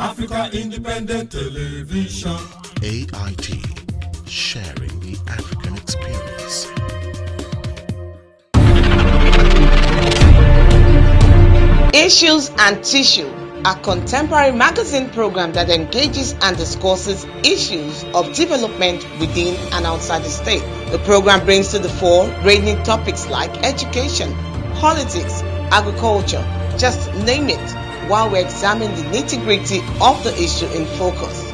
Africa Independent Television. AIT, sharing the African experience. Issues and Tissue, a contemporary magazine program that engages and discusses issues of development within and outside the state. The program brings to the fore ranging topics like education, politics, agriculture, just name it, while we examine the nitty-gritty of the issue in focus.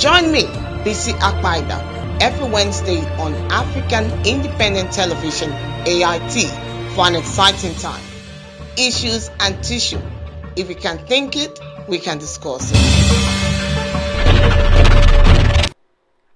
Join me, BC Akpaida, every Wednesday on African Independent Television, AIT, for an exciting time. Issues and Tissue. If we can think it, we can discuss it.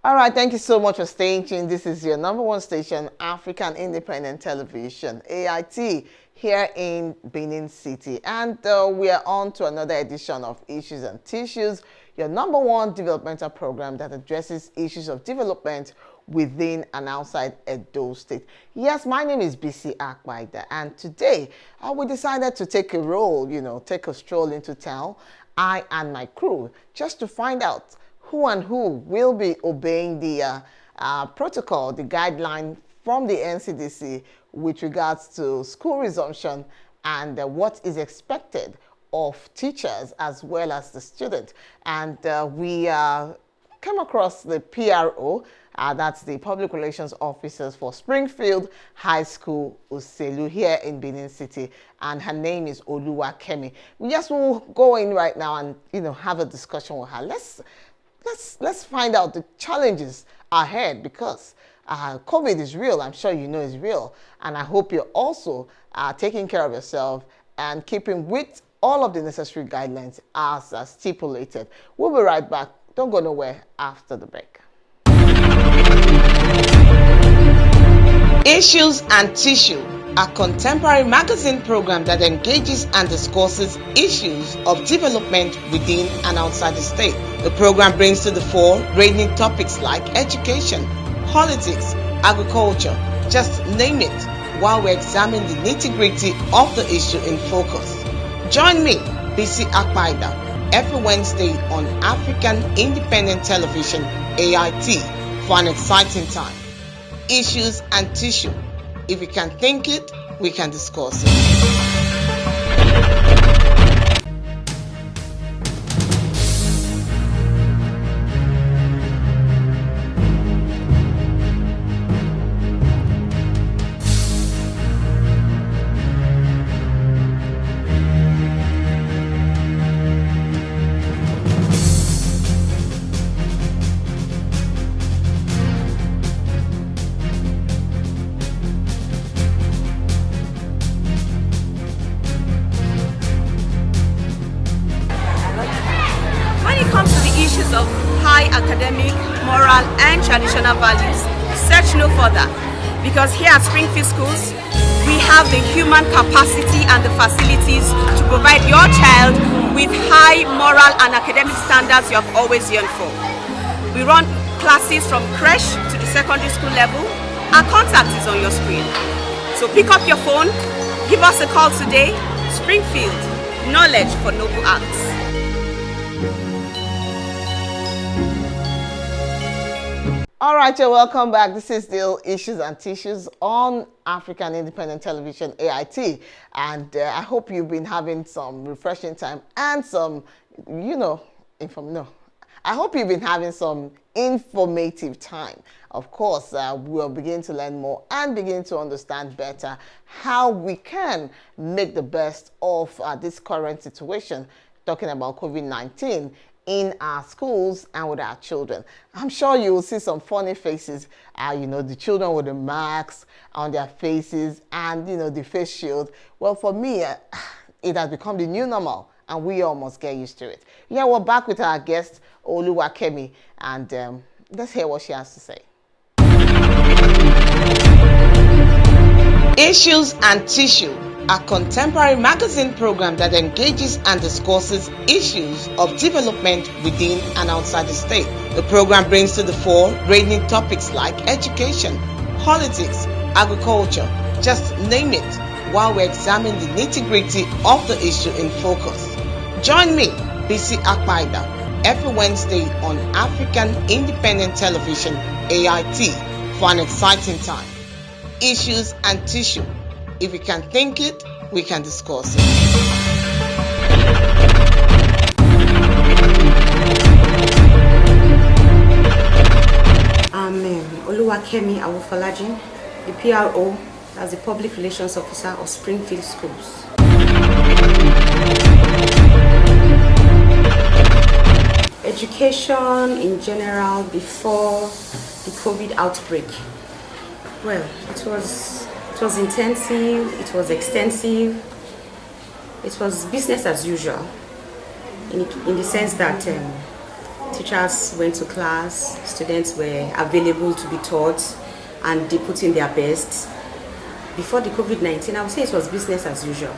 All right, thank you so much for staying tuned. This is your number one station, African Independent Television, AIT, here in Benin City. And we are on to another edition of Issues and Tissues, your number one developmental program that addresses issues of development within and outside Edo State. Yes, my name is BC Akbaida, and today we decided to take a roll, take a stroll into town, I and my crew, just to find out who and who will be obeying the protocol, the guideline from the NCDC with regards to school resumption and what is expected of teachers as well as the student. And we came across the PRO, that's the Public Relations Officers for Springfield High School, Uselu, here in Benin City, and her name is Oluwakemi. We just will go in right now and have a discussion with her. Let's find out the challenges ahead, because COVID is real. I'm sure you know it's real, and I hope you're also taking care of yourself and keeping with all of the necessary guidelines as stipulated. We'll be right back. Don't go nowhere after the break. Issues and Tissue, a contemporary magazine program that engages and discusses issues of development within and outside the state. The program brings to the fore ranging topics like education, politics, agriculture, just name it, while we examine the nitty-gritty of the issue in focus. Join me, BC Akpaida, every Wednesday on African Independent Television, AIT, for an exciting time. Issues and Tissue. If we can think it, we can discuss it. Traditional values, search no further, because here at Springfield Schools we have the human capacity and the facilities to provide your child with high moral and academic standards you have always yearned for. We run classes from creche to the secondary school level. Our contact is on your screen, so pick up your phone, give us a call today. Springfield, knowledge for noble acts. All right, you're welcome back. This is still Issues and Tissues on African Independent Television, AIT. And I hope you've been having some refreshing time and some, I hope you've been having some informative time. Of course, we'll begin to learn more and begin to understand better how we can make the best of this current situation, talking about COVID-19. In our schools and with our children. I'm sure you will see some funny faces, the children with the masks on their faces and, the face shield. Well, for me, it has become the new normal and we all must get used to it. Yeah, we're back with our guest, Oluwakemi, and let's hear what she has to say. Issues and Tissue, a contemporary magazine program that engages and discusses issues of development within and outside the state. The program brings to the fore ranging topics like education, politics, agriculture, just name it, while we examine the nitty-gritty of the issue in focus. Join me, Bisi Akpaida every Wednesday on African Independent Television, AIT, for an exciting time. Issues and tissue. If we can think it, we can discuss it. Oluwakemi Awofalajin, the PRO, as the Public Relations Officer of Springfield Schools. Education in general before the COVID outbreak. Well, it was intensive, it was extensive, it was business as usual in the sense that teachers went to class, students were available to be taught, and they put in their best. Before the COVID-19, I would say it was business as usual.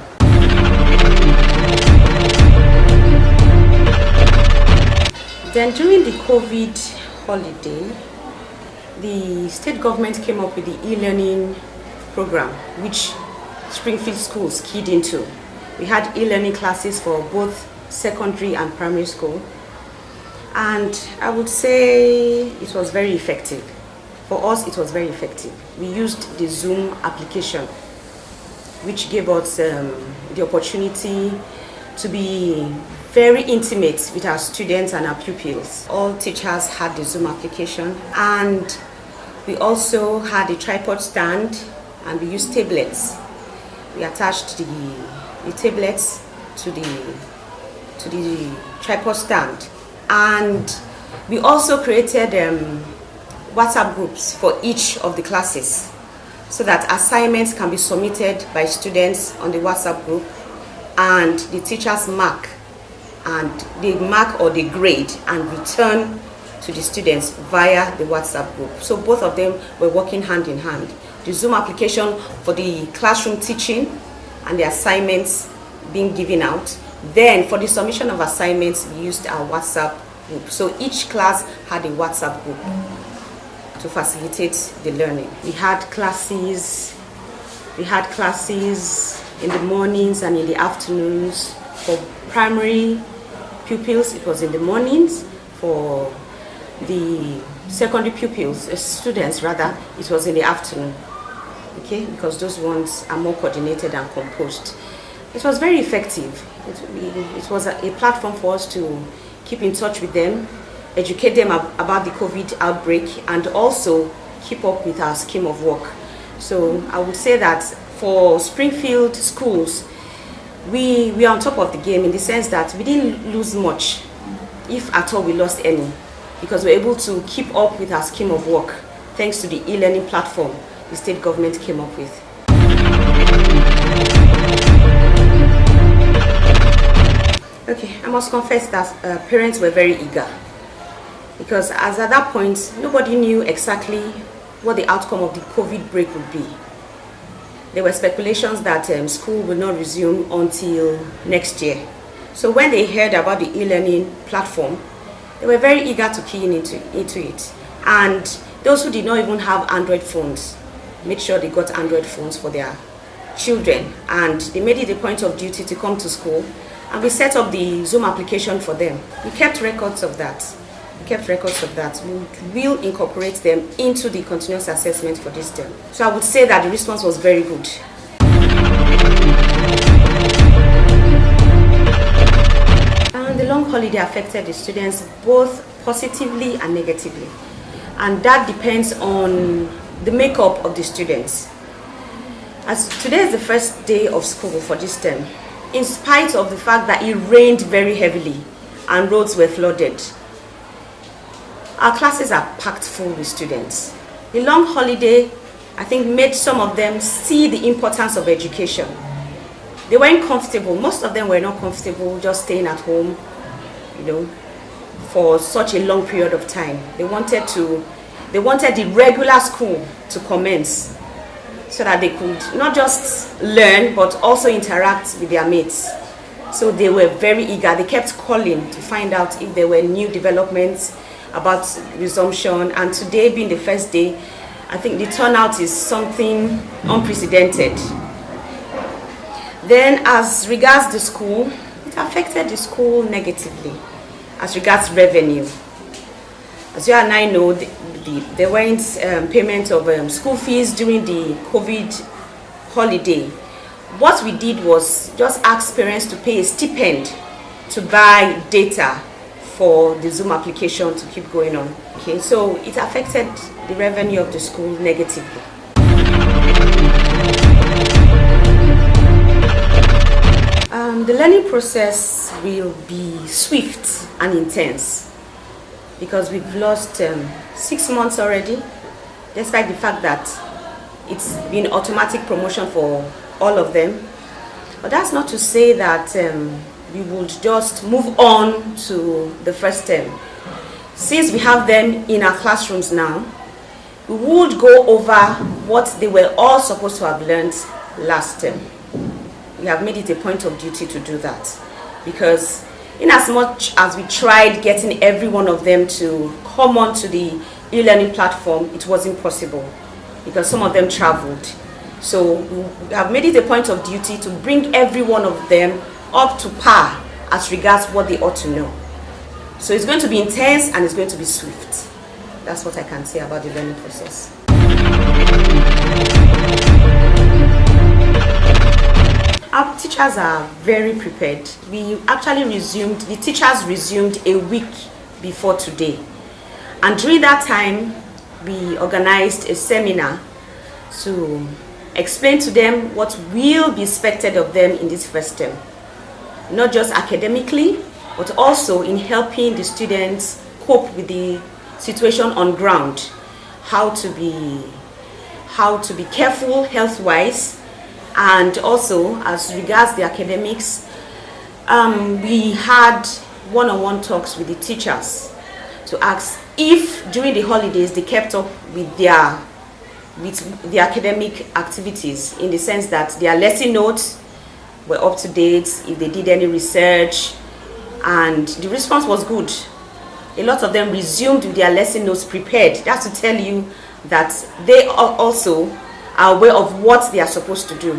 Then during the COVID holiday, the state government came up with the e-learning program, which Springfield schools keyed into. We had e-learning classes for both secondary and primary school. And I would say it was very effective. For us, it was very effective. We used the Zoom application, which gave us the opportunity to be very intimate with our students and our pupils. All teachers had the Zoom application, and we also had a tripod stand, and we used tablets. We attached the tablets to the tripod stand. And we also created WhatsApp groups for each of the classes so that assignments can be submitted by students on the WhatsApp group, and the teachers mark or they grade and return to the students via the WhatsApp group. So both of them were working hand in hand. The Zoom application for the classroom teaching and the assignments being given out. Then for the submission of assignments, we used our WhatsApp group. So each class had a WhatsApp group to facilitate the learning. We had classes in the mornings and in the afternoons. For primary pupils, it was in the mornings. For the secondary pupils, students rather, it was in the afternoon. Okay, because those ones are more coordinated and composed. It was very effective. It was a platform for us to keep in touch with them, educate them about the COVID outbreak, and also keep up with our scheme of work. So I would say that for Springfield schools, we are on top of the game in the sense that we didn't lose much, if at all we lost any, because we're able to keep up with our scheme of work thanks to the e-learning platform the state government came up with. Okay, I must confess that parents were very eager, because as at that point, nobody knew exactly what the outcome of the COVID break would be. There were speculations that school will not resume until next year. So when they heard about the e-learning platform, they were very eager to key into it. And those who did not even have Android phones made sure they got Android phones for their children, and they made it a point of duty to come to school, and we set up the Zoom application for them. We kept records of that. We will incorporate them into the continuous assessment for this term. So I would say that the response was very good. And the long holiday affected the students both positively and negatively. And that depends on the makeup of the students. As today is the first day of school for this term, in spite of the fact that it rained very heavily and roads were flooded, our classes are packed full with students. The long holiday, I think, made some of them see the importance of education. They weren't comfortable. Most of them were not comfortable just staying at home, for such a long period of time. They wanted the regular school to commence so that they could not just learn but also interact with their mates. So they were very eager. They kept calling to find out if there were new developments about resumption, and today being the first day, I think the turnout is something unprecedented. Then as regards the school, It affected the school negatively as regards revenue. As you and I know, there weren't payment of school fees during the COVID holiday. What we did was just ask parents to pay a stipend to buy data for the Zoom application to keep going on. Okay, so it affected the revenue of the school negatively. The learning process will be swift and intense because we've lost 6 months already, despite the fact that it's been automatic promotion for all of them. But that's not to say that we would just move on to the first term. Since we have them in our classrooms now, we would go over what they were all supposed to have learned last term. We have made it a point of duty to do that because in as much as we tried getting every one of them to come on to the e-learning platform, it wasn't possible because some of them traveled. So we have made it a point of duty to bring every one of them up to par as regards what they ought to know. So it's going to be intense and it's going to be swift. That's what I can say about the learning process. Our teachers are very prepared. The teachers resumed a week before today. And during that time, we organized a seminar to explain to them what will be expected of them in this first term. Not just academically, but also in helping the students cope with the situation on ground. How to be careful health-wise, and also as regards the academics, we had one-on-one talks with the teachers to ask if during the holidays they kept up with the academic activities, in the sense that their lesson notes were up to date, if they did any research, and the response was good. A lot of them resumed with their lesson notes prepared. That's to tell you that they also are aware of what they are supposed to do,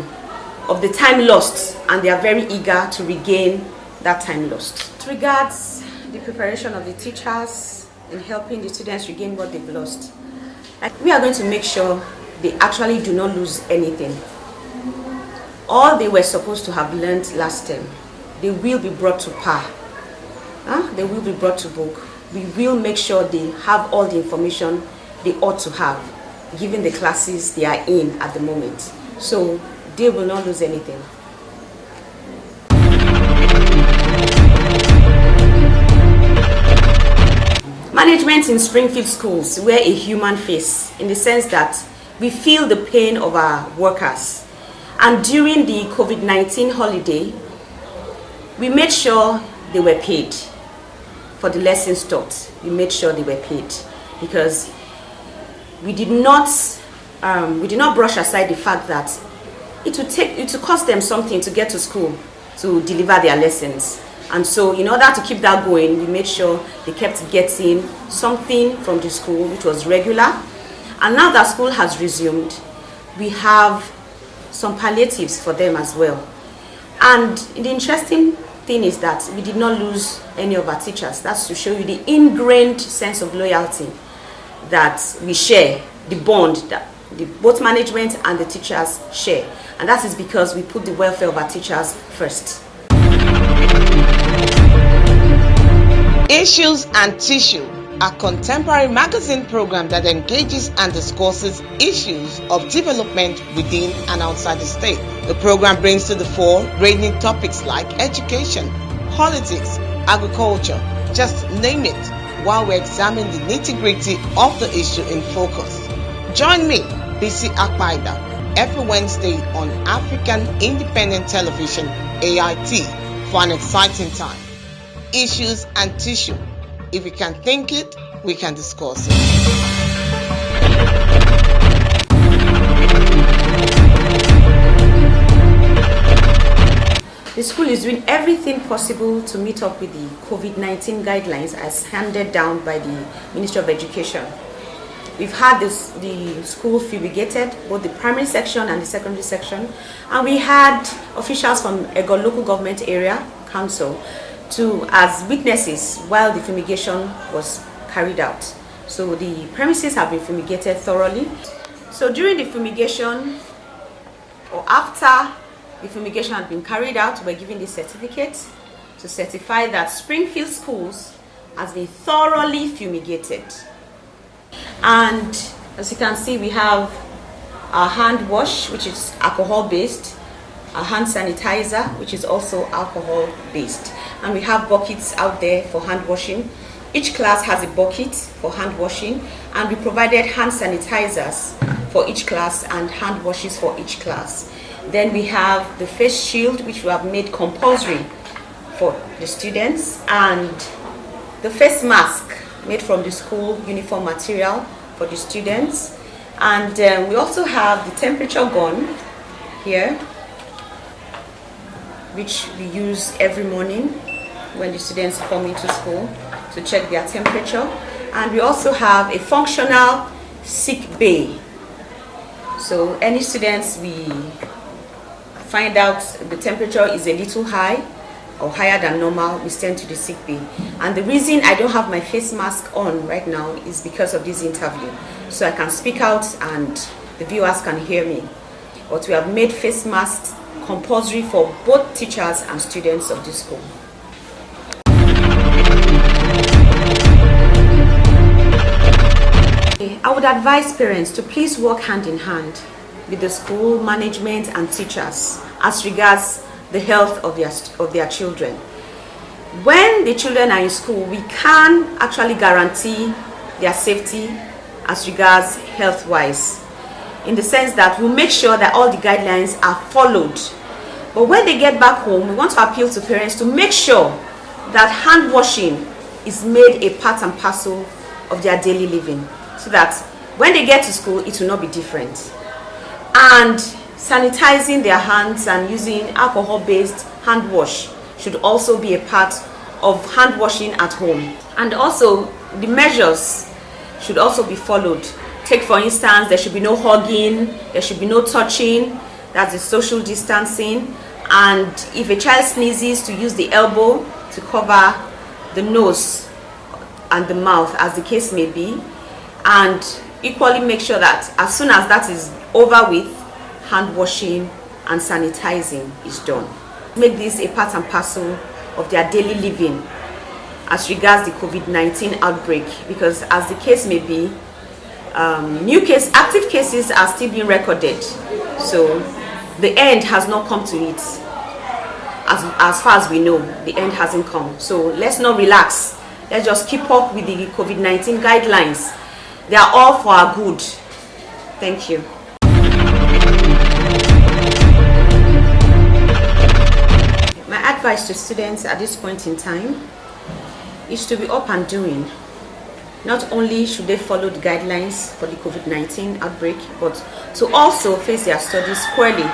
of the time lost, and they are very eager to regain that time lost. As regards the preparation of the teachers in helping the students regain what they've lost, we are going to make sure they actually do not lose anything. All they were supposed to have learned last term, they will be brought to par. They will be brought to book. We will make sure they have all the information they ought to have, given the classes they are in at the moment. So they will not lose anything. Management in Springfield schools wear a human face, in the sense that we feel the pain of our workers. And during the COVID-19 holiday, we made sure they were paid for the lessons taught. We made sure they were paid because we did not brush aside the fact that it would cost them something to get to school to deliver their lessons. And so in order to keep that going, we made sure they kept getting something from the school, which was regular. And now that school has resumed, we have some palliatives for them as well. And the interesting thing is that we did not lose any of our teachers. That's to show you the ingrained sense of loyalty that we share, the bond that both management and the teachers share. And that is because we put the welfare of our teachers first. Issues and Tissue, a contemporary magazine program that engages and discusses issues of development within and outside the state. The program brings to the fore ranging topics like education, politics, agriculture, just name it, while we examine the nitty-gritty of the issue in focus. Join me, BC Akpaida, every Wednesday on African Independent Television, AIT, for an exciting time. Issues and Tissue. If we can think it, we can discuss it. The school is doing everything possible to meet up with the COVID-19 guidelines as handed down by the Ministry of Education. We've had the school fumigated, both the primary section and the secondary section, and we had officials from Ego local government area council as witnesses while the fumigation was carried out. So the premises have been fumigated thoroughly. So during the fumigation, or after the fumigation had been carried out, we're given the certificate to certify that Springfield Schools has been thoroughly fumigated. And as you can see, we have our hand wash, which is alcohol based, our hand sanitizer, which is also alcohol based, and we have buckets out there for hand washing. Each class has a bucket for hand washing, and we provided hand sanitizers for each class and hand washes for each class. Then we have the face shield, which we have made compulsory for the students, and the face mask made from the school uniform material for the students. And we also have the temperature gun here, which we use every morning when the students come into school to check their temperature. And we also have a functional sick bay. So any students we find out the temperature is a little high or higher than normal, we send to the sick bay. And the reason I don't have my face mask on right now is because of this interview. So I can speak out and the viewers can hear me. But we have made face masks compulsory for both teachers and students of this school. I would advise parents to please work hand in hand with the school management and teachers as regards the health of their children. When the children are in school, we can actually guarantee their safety as regards health-wise, in the sense that we'll make sure that all the guidelines are followed. But when they get back home, we want to appeal to parents to make sure that hand washing is made a part and parcel of their daily living, so that when they get to school, it will not be different. And sanitizing their hands and using alcohol-based hand wash should also be a part of hand washing at home. And also, the measures should also be followed. Take for instance, there should be no hugging, there should be no touching, that's the social distancing. And if a child sneezes, to use the elbow to cover the nose and the mouth, as the case may be. And equally make sure that as soon as that is over with, hand washing and sanitizing is done. Make this a part and parcel of their daily living as regards the COVID-19 outbreak, because as the case may be, active cases are still being recorded. So the end has not come to it. As far as we know, the end hasn't come. So let's not relax. Let's just keep up with the COVID-19 guidelines. They are all for our good. Thank you. My advice to students at this point in time is to be up and doing. Not only should they follow the guidelines for the COVID-19 outbreak, but to also face their studies squarely,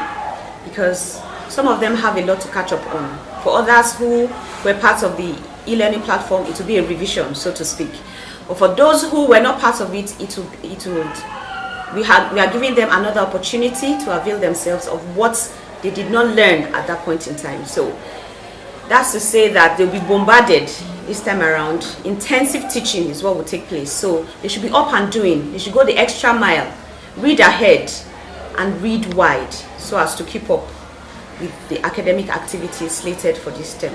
because some of them have a lot to catch up on. For others who were part of the e-learning platform, it will be a revision, so to speak. But for those who were not part of it, we are giving them another opportunity to avail themselves of what they did not learn at that point in time. So that's to say that they'll be bombarded this time around. Intensive teaching is what will take place. So they should be up and doing. They should go the extra mile, read ahead and read wide, so as to keep up with the academic activities slated for this term.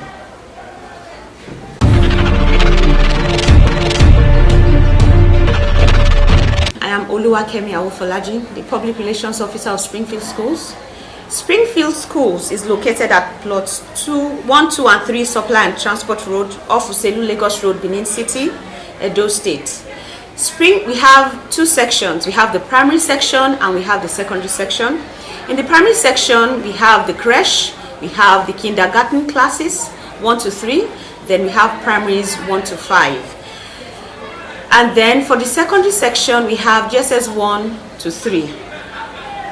I am Oluwakemi Awofolaji, the Public Relations Officer of Springfield Schools. Springfield Schools is located at plots 1, 2, and 3 Supply and Transport Road off Uselu Lagos Road, Benin City, Edo State. We have two sections. We have the primary section and we have the secondary section. In the primary section, we have the creche, we have the kindergarten classes 1 to 3, then we have primaries 1 to 5. And then for the secondary section, we have JSS 1 to 3.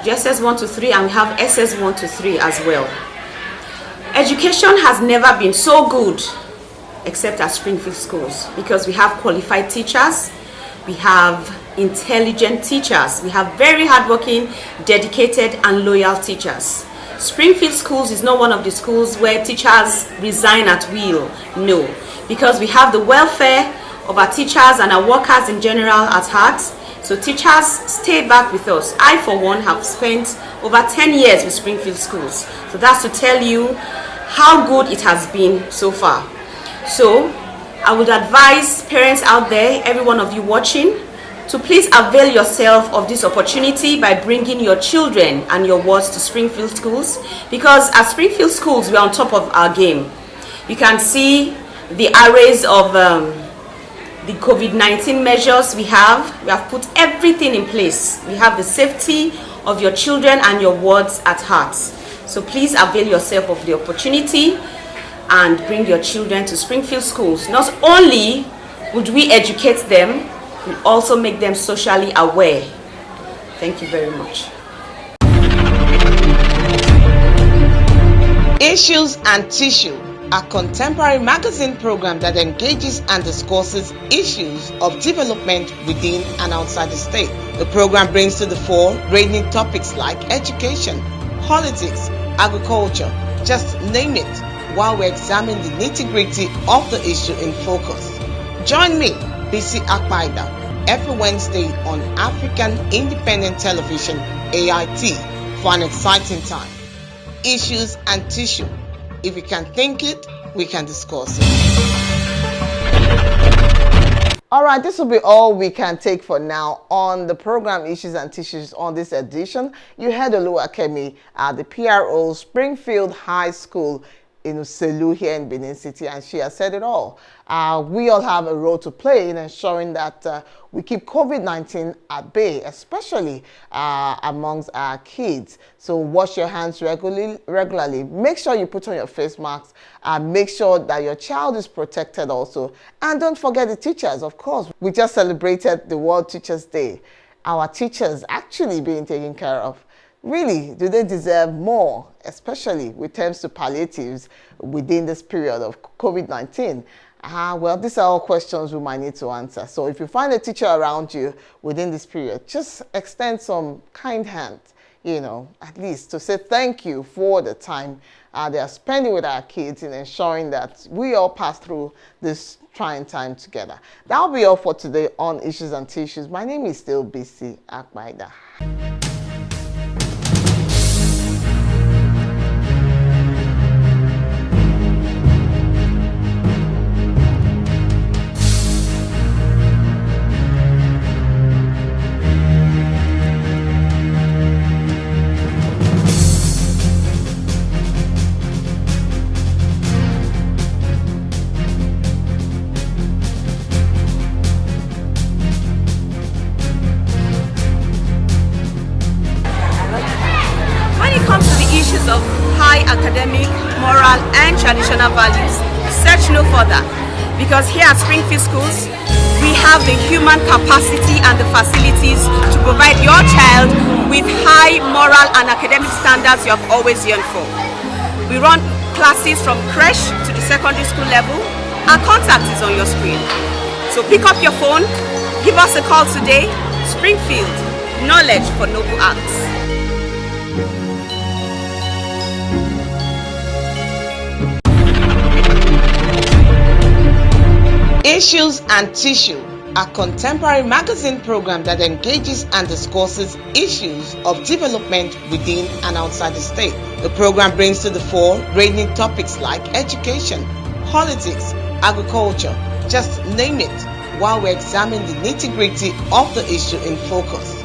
JSS 1 to 3, and we have SS 1 to 3 as well. Education has never been so good except at Springfield Schools, because we have qualified teachers, we have intelligent teachers, we have very hardworking, dedicated and loyal teachers. Springfield Schools is not one of the schools where teachers resign at will. No, because we have the welfare of our teachers and our workers in general at heart. So teachers stay back with us. I, for one, have spent over 10 years with Springfield Schools. So that's to tell you how good it has been so far. So I would advise parents out there, every one of you watching, to please avail yourself of this opportunity by bringing your children and your wards to Springfield Schools, because at Springfield Schools, we're on top of our game. You can see the arrays of the COVID-19 measures we have. We have put everything in place. We have the safety of your children and your wards at heart. So please avail yourself of the opportunity and bring your children to Springfield Schools. Not only would we educate them, we also make them socially aware. Thank you very much. Issues and Tissue, a contemporary magazine program that engages and discusses issues of development within and outside the state. The program brings to the fore ranging topics like education, politics, agriculture, just name it, while we examine the nitty-gritty of the issue in focus. Join me, BC Akpaida, every Wednesday on African Independent Television, AIT, for an exciting time. Issues and Tissue. If we can think it, we can discuss it. All right, this will be all we can take for now on the program Issues and Tissues on this edition. You heard Oluwakemi at the PRO Springfield High School in Uselu here in Benin City, and she has said it all. We all have a role to play in ensuring that we keep COVID-19 at bay, especially amongst our kids. So wash your hands regularly. Make sure you put on your face masks. Make sure that your child is protected also. And don't forget the teachers, of course. We just celebrated the World Teachers Day. Our teachers actually being taken care of. Really, do they deserve more, especially with terms to palliatives within this period of COVID-19? Well, these are all questions we might need to answer. So if you find a teacher around you within this period, just extend some kind hand, at least to say thank you for the time they are spending with our kids in ensuring that we all pass through this trying time together. That'll be all for today on Issues and Tissues. My name is still BC Akbaida. Of high academic, moral and traditional values, search no further, because here at Springfield Schools we have the human capacity and the facilities to provide your child with high moral and academic standards you have always yearned for. We run classes from creche to the secondary school level. Our contact is on your screen, so pick up your phone, give us a call today. Springfield, knowledge for noble acts. Issues and Tissue, a contemporary magazine program that engages and discusses issues of development within and outside the state. The program brings to the fore ranging topics like education, politics, agriculture, just name it, while we examine the nitty-gritty of the issue in focus.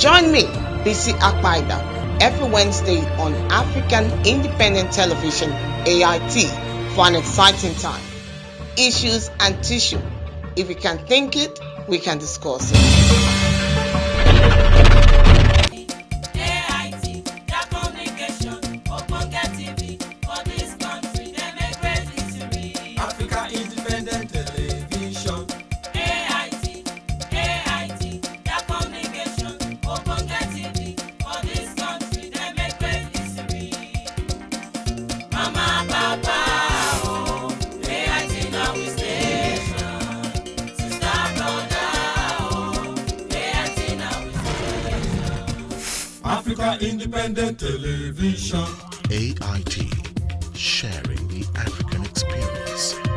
Join me, BC Akpaida, every Wednesday on African Independent Television, AIT, for an exciting time. Issues and Tissue. If we can think it, we can discuss it. Africa Independent Television. AIT, their communication, open TV, for this country, they make great history. Mama, Papa, oh, AIT now we station. Sister, brother, oh, AIT now we station. Africa Independent Television. AIT, sharing the African experience.